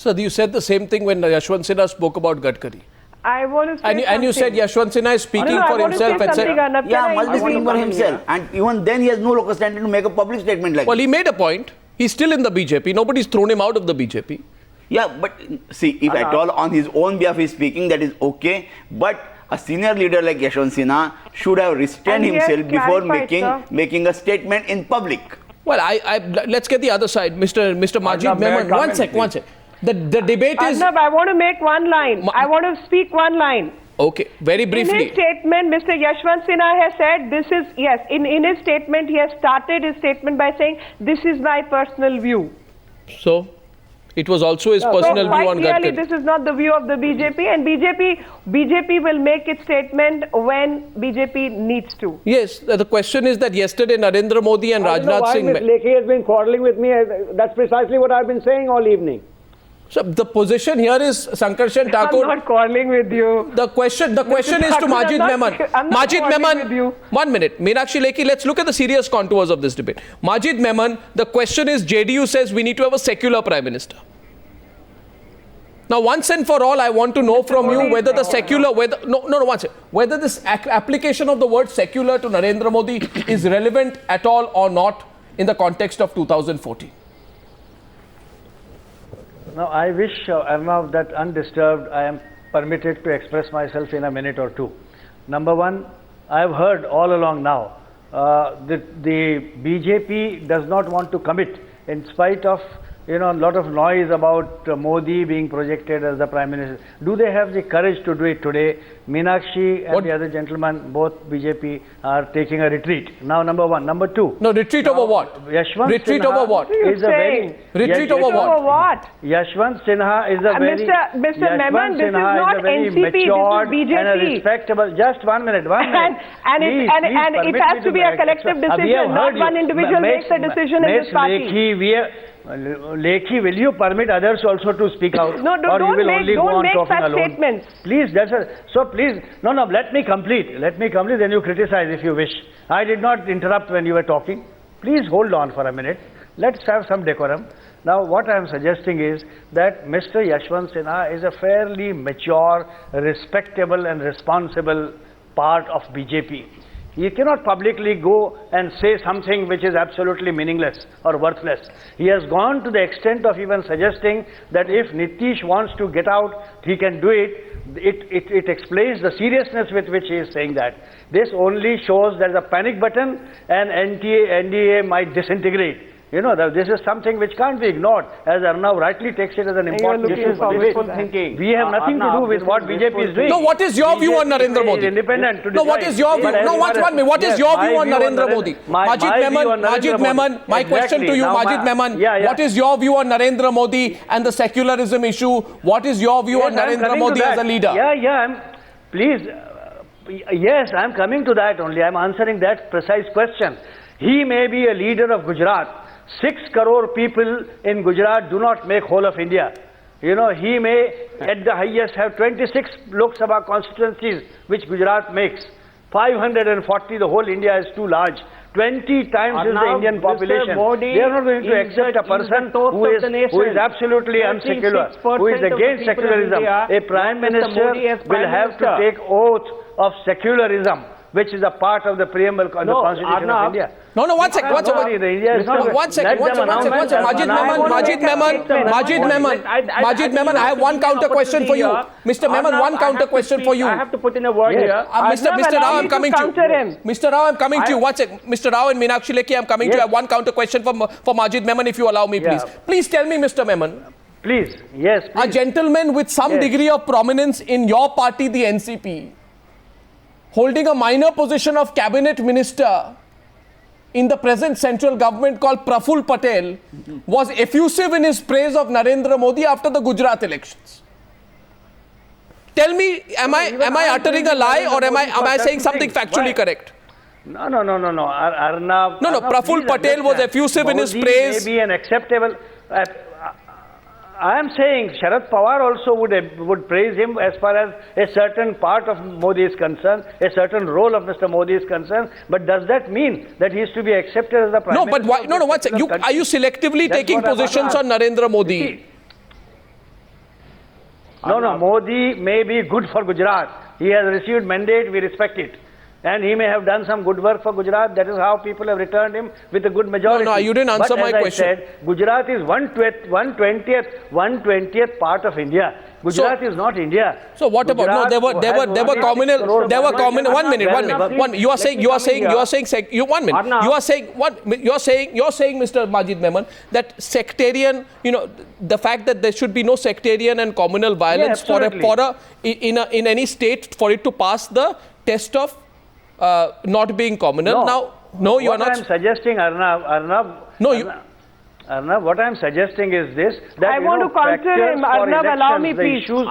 So you said the same thing when Yashwant Sinha spoke about Gadkari. I want to say And you said Yashwant Sinha is speaking for himself, etc. Yeah, must be speaking for himself. And even then he has no locus standi to make a public statement like Well, he made a point. He's still in the BJP. Nobody's thrown him out of the BJP. Yeah, but see, if at all on his own behalf he's speaking, that is okay. But a senior leader like Yashwant Sinha should have restrained himself before making a statement in public. Well, let's get the other side, Mr. Majid Memon. One sec. The debate is. Arnab, I want to make one line. I want to speak one line. Okay, very briefly. In his statement, Mr. Yashwant Sinha has said this is, yes, in his statement, he has started his statement by saying, this is my personal view. So, it was also his personal view on clearly, Gadkari. this is not the view of the BJP, and BJP will make its statement when BJP needs to. Yes, the question is that yesterday Narendra Modi and Rajnath Singh... Ms. Lekhi has been quarreling with me. That's precisely what I've been saying all evening. So the position here is Sankarshan Thakur. I'm not quarreling with you. The question is to Majid Memon. Majid Memon, 1 minute. Meenakshi Lekhi, let's look at the serious contours of this debate. Majid Memon, the question is JDU says we need to have a secular prime minister. Now, once and for all, I want to know from you whether the secular, whether this application of the word secular to Narendra Modi is relevant at all or not in the context of 2014. Now, I wish, Arnav, that undisturbed, I am permitted to express myself in a minute or two. Number one, I have heard all along now, the BJP does not want to commit in spite of, a lot of noise about Modi being projected as the Prime Minister. Do they have the courage to do it today? Meenakshi and the other gentlemen, both BJP, are taking a retreat. Now, number one. Number two. No, retreat over what? Yashwant retreat Sinha over what? Is a very... Retreat over what? Yashwant Sinha is a very... Mr. Memon, this is not NCP, this is BJP. And a respectable... Just 1 minute, 1 minute. And it has to be a collective decision, not one individual makes a decision in this party. Lekhi, will you permit others also to speak out? No, don't make such statements. Please, please, let me complete, then you criticize if you wish. I did not interrupt when you were talking. Please hold on for a minute. Let's have some decorum. Now, what I am suggesting is that Mr. Yashwant Sinha is a fairly mature, respectable and responsible part of BJP. He cannot publicly go and say something which is absolutely meaningless or worthless. He has gone to the extent of even suggesting that if Nitish wants to get out, he can do it. It explains the seriousness with which he is saying that. This only shows there's a panic button and NDA might disintegrate. This is something which can't be ignored, as Arnav rightly takes it as an important issue for wishful thinking. We have nothing to do with what BJP is doing. No, what is your view on Narendra Modi? Independent to no, what is your view? No, 1 minute. What is your view on Narendra Modi? Majid Memon, my question to you, Majid Memon, what is your view on Narendra Modi and the secularism issue? What is your view on Narendra Modi as a leader? Please, yes, I'm coming to that only. I'm answering that precise question. He may be a leader of Gujarat. 6 crore people in Gujarat do not make whole of India. He may at the highest have 26 Lok Sabha constituencies which Gujarat makes. 540, the whole India is too large. 20 times is the Indian population. They are not going to accept a person who is absolutely unsecular, who is against secularism. A Prime Minister will have to take oath of secularism, which is a part of the preamble of the Constitution of India. No, 1 second. Majid Memon, I have one counter question for you. Mr. Memon, one counter question for you. I have to put in a word here. Mr. Rao, I'm coming to you. Mr. Rao, I'm coming to you. 1 second. Mr. Rao and Meenakshi Lekhi, I'm coming to you. I have one counter question for Majid Memon, if you allow me, please. Please tell me, Mr. Memon. Please, yes. A gentleman with some degree of prominence in your party, the NCP, holding a minor position of cabinet minister in the present central government called Praful Patel, was effusive in his praise of Narendra Modi after the Gujarat elections. Tell me, am I uttering a lie or am I saying something factually correct? No. Arnav. No, Praful Patel was effusive in his praise. May be an acceptable... I am saying Sharad Pawar also would praise him as far as a certain part of Modi is concerned, a certain role of Mr. Modi is concerned. But does that mean that he is to be accepted as the Prime Minister? No, but why? No, 1 second. Are you selectively taking positions on Narendra Modi? No, Modi may be good for Gujarat. He has received mandate, we respect it. And he may have done some good work for Gujarat. That is how people have returned him with a good majority. No, you didn't answer my question. But as I said, Gujarat is 1/20th part of India. Gujarat is not India. So what about, no, there were communal, 1 minute. You are saying, Mr. Majid Memon, that sectarian, the fact that there should be no sectarian and communal violence in any state for it to pass the test of not being communal. No, you are not. What I am suggesting, Arnab. Arnab, what I am suggesting is this. That, I want to counter him. Arnab, allow me, please. Just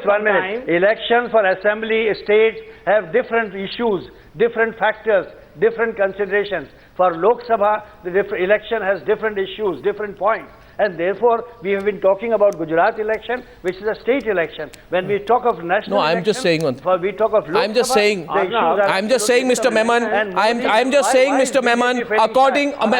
1 minute. Elections for assembly states have different issues, different factors, different considerations. For Lok Sabha, the election has different issues, different points. And therefore, we have been talking about Gujarat election, which is a state election. When we talk of national election, I'm just saying one thing. We talk of Lok I'm just Sabha, saying, Mr. Memon,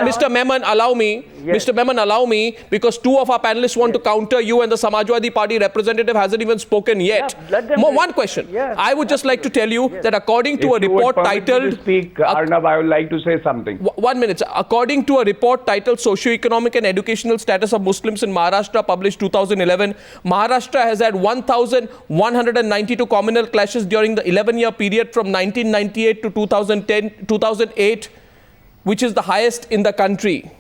Mr. Memon, allow me. Yes. Mr. Memon, allow me, because two of our panelists want to counter you and the Samajwadi Party representative hasn't even spoken yet. One question. Yes. I would just like to tell you that according to a report titled... Arnab, I would like to say something. 1 minute. According to a report titled Socioeconomic and Educational Status of Muslims in Maharashtra, published 2011, Maharashtra has had 1,192 communal clashes during the 11-year period from 1998 to 2008, which is the highest in the country.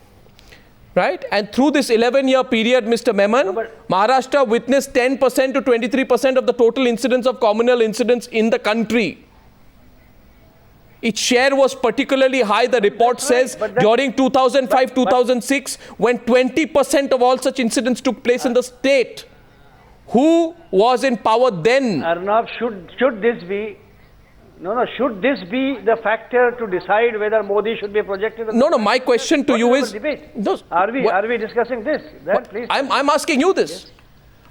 Right? And through this 11-year period, Mr. Memon, Maharashtra witnessed 10% to 23% of the total incidents of communal incidents in the country. Its share was particularly high, the report says, during 2005-2006, when 20% of all such incidents took place in the state. Who was in power then? Arnab, should this be... should this be the factor to decide whether Modi should be projected? No, my question to you is... Are we discussing this? Then please. I'm asking you this. Yes.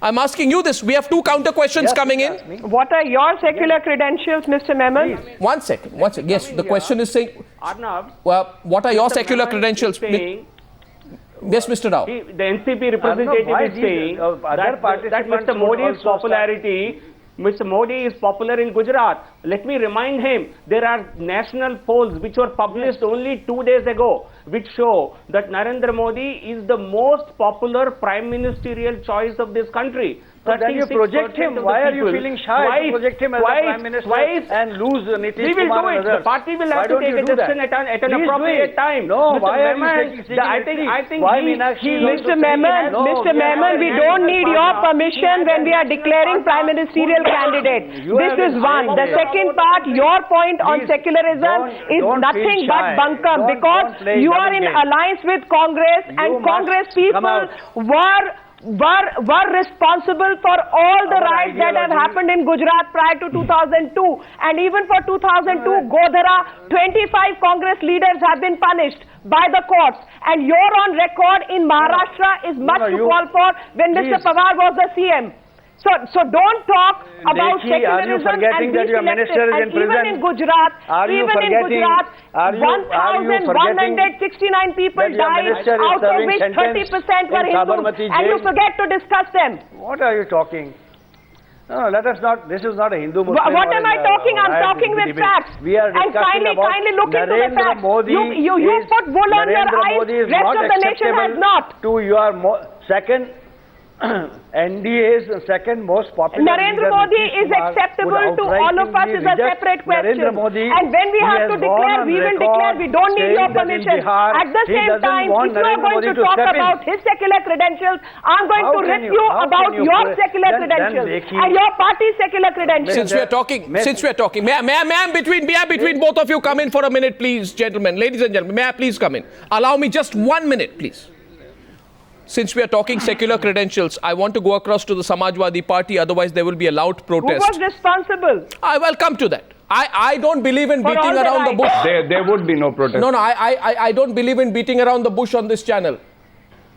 I'm asking you this. We have two counter questions coming in. What are your secular credentials, Mr. Memon? One second. Yes, the question is saying... Arnab, what are your secular credentials? Yes, Mr. Rao. The NCP representative is saying that Mr. Modi's popularity... Mr. Modi is popular in Gujarat. Let me remind him, there are national polls which were published only 2 days ago, which show that Narendra Modi is the most popular prime ministerial choice of this country. So then you project him. Why are you feeling shy to project him as a prime minister and lose Nitish Kumar and others? The party will have to take a decision at an appropriate time. No, why are you taking I think Mr. Memon, we don't need your permission when we are declaring prime ministerial candidate. This is one. The second part, your point on secularism is nothing but bunkum, because you are in alliance with Congress, and Congress people were responsible for all the riots that have happened in Gujarat prior to 2002, and even for 2002 Godhara, 25 Congress leaders have been punished by the courts, and you're on record in Maharashtra is much to call for when Mr. Pawar was the CM. So don't talk about secularism and be selective. And even in Gujarat, 1,169 people died, out of which 30% were Hindus, and you forget to discuss them. What are you talking? No, let us not. This is not a Hindu-Muslim. What am I talking? I'm talking with facts. We are discussing about kindly look into the facts. Modi you put wool on your eyes. Rest of the nation has not. To your second. NDA's second most popular Narendra Modi is acceptable to all of us is a separate question. And when we have to declare, we will declare. We don't need your permission. At the same time, if you are going to talk about his secular credentials, I'm going to rip you about your secular credentials and your party's secular credentials. Since we are talking, may I between both of you come in for a minute, please, gentlemen, ladies and gentlemen, may I please come in? Allow me just 1 minute, please. Since we are talking secular credentials, I want to go across to the Samajwadi Party, otherwise there will be a loud protest. Who was responsible? I will come to that. I don't believe in beating around the bush. There would be no protest. No, I don't believe in beating around the bush on this channel.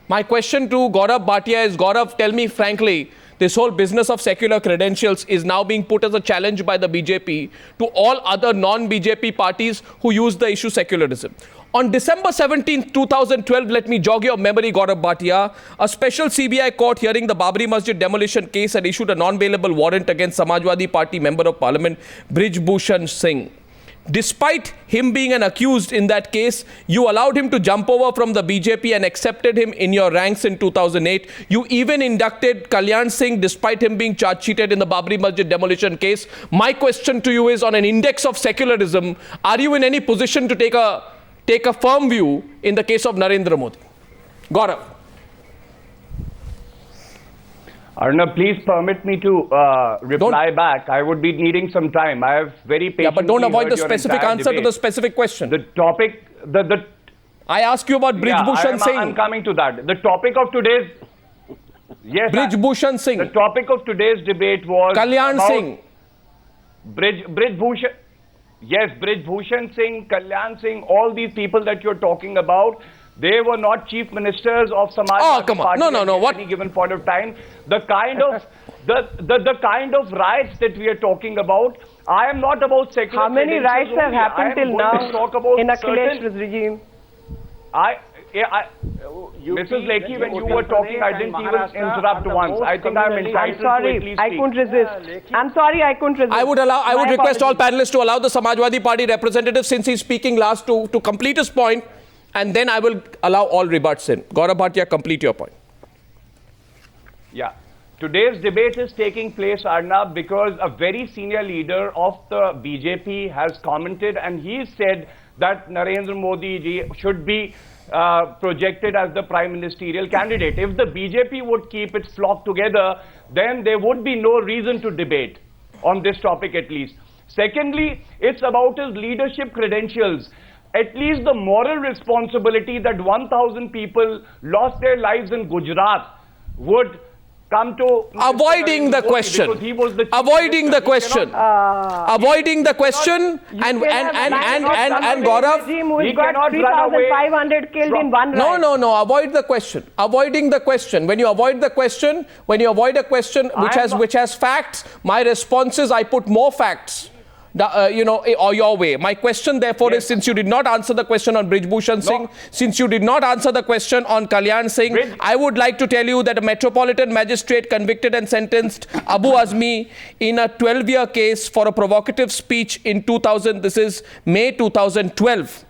My question to Gaurav Bhatia is, Gaurav, tell me frankly, this whole business of secular credentials is now being put as a challenge by the BJP to all other non-BJP parties who use the issue secularism. On December 17, 2012, let me jog your memory, Gaurav Bhatia, a special CBI court hearing the Babri Masjid demolition case had issued a non-bailable warrant against Samajwadi Party Member of Parliament Brij Bhushan Singh. Despite him being an accused in that case, you allowed him to jump over from the BJP and accepted him in your ranks in 2008. You even inducted Kalyan Singh despite him being charge-sheeted in the Babri Masjid demolition case. My question to you is, on an index of secularism, are you in any position to take a firm view in the case of Narendra Modi? Gaurav. Arnab, please permit me to reply back. I would be needing some time. I have very patiently. Yeah, but don't avoid the heard your specific entire answer to debate. the specific question. The topic, I asked you about Brij Bhushan Singh. I'm coming to that. The topic of today's, yes, Brij Bhushan Singh. the topic of today's debate was Kalyan about Singh. Brij Bhushan. Yes, Brij Bhushan Singh, Kalyan Singh, all these people that you're talking about, they were not chief ministers of Samajwadi come on. Party No. at What? any given point of time. The kind of the kind of riots that we are talking about, I am not about secular. How many riots have happened till now in Akhilesh's regime? Mrs. Lekhi, when you were talking, I didn't even interrupt once. I think I'm entitled I'm to at sorry, least I speak. couldn't resist. I'm sorry, I couldn't resist. I would request all apologies. panelists to allow the Samajwadi Party representative, since he's speaking last, to complete his point, and then I will allow all rebuts in. Gaurav Bhatia, complete your point. Yeah. Today's debate is taking place, Arnab, because a very senior leader of the BJP has commented, and he said that Narendra Modi ji should be projected as the prime ministerial candidate. If the BJP would keep its flock together, then there would be no reason to debate on this topic at least. Secondly, it's about his leadership credentials. At least the moral responsibility that 1,000 people lost their lives in Gujarat would come to Avoiding the question. Avoiding the question. Avoiding the question. And Gaurav. Who's got 3,500 killed in one riot. No. Avoid the question. Avoiding the question. When you avoid the question, a question which has facts, my response is I put more facts. Or your way. My question, therefore, is, since you did not answer the question on Brij Bhushan Singh, since you did not answer the question on Kalyan Singh, I would like to tell you that a metropolitan magistrate convicted and sentenced Abu Azmi in a 12-year case for a provocative speech in 2000. This is May 2012.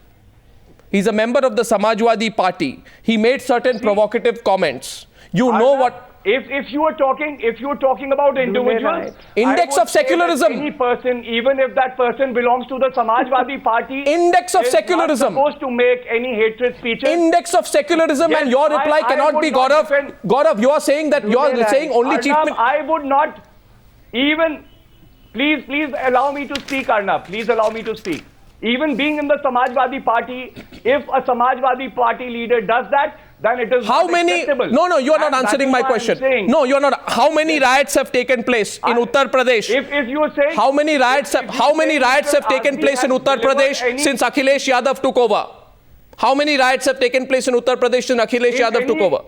He's a member of the Samajwadi Party. He made certain provocative comments. You know what? If you are talking about individuals, Index of secularism. Any person, even if that person belongs to the Samajwadi Party, Index of secularism. Not supposed to make any hatred speeches. Index of secularism, Yes, and your reply cannot be, Gaurav. Gaurav, you are saying that you are saying only chief Arnab, I would not even. Please allow me to speak, Arnab. Please allow me to speak. Even being in the Samajwadi Party, if a Samajwadi Party leader does that, then it is how not many? acceptable. No, you are not And that answering is my why I'm question. saying, No, you are not. How many riots have taken place in Uttar Pradesh? If you are saying How many riots have taken place in Uttar Pradesh since Akhilesh Yadav took over? How many riots have taken place in Uttar Pradesh since Akhilesh Yadav took over?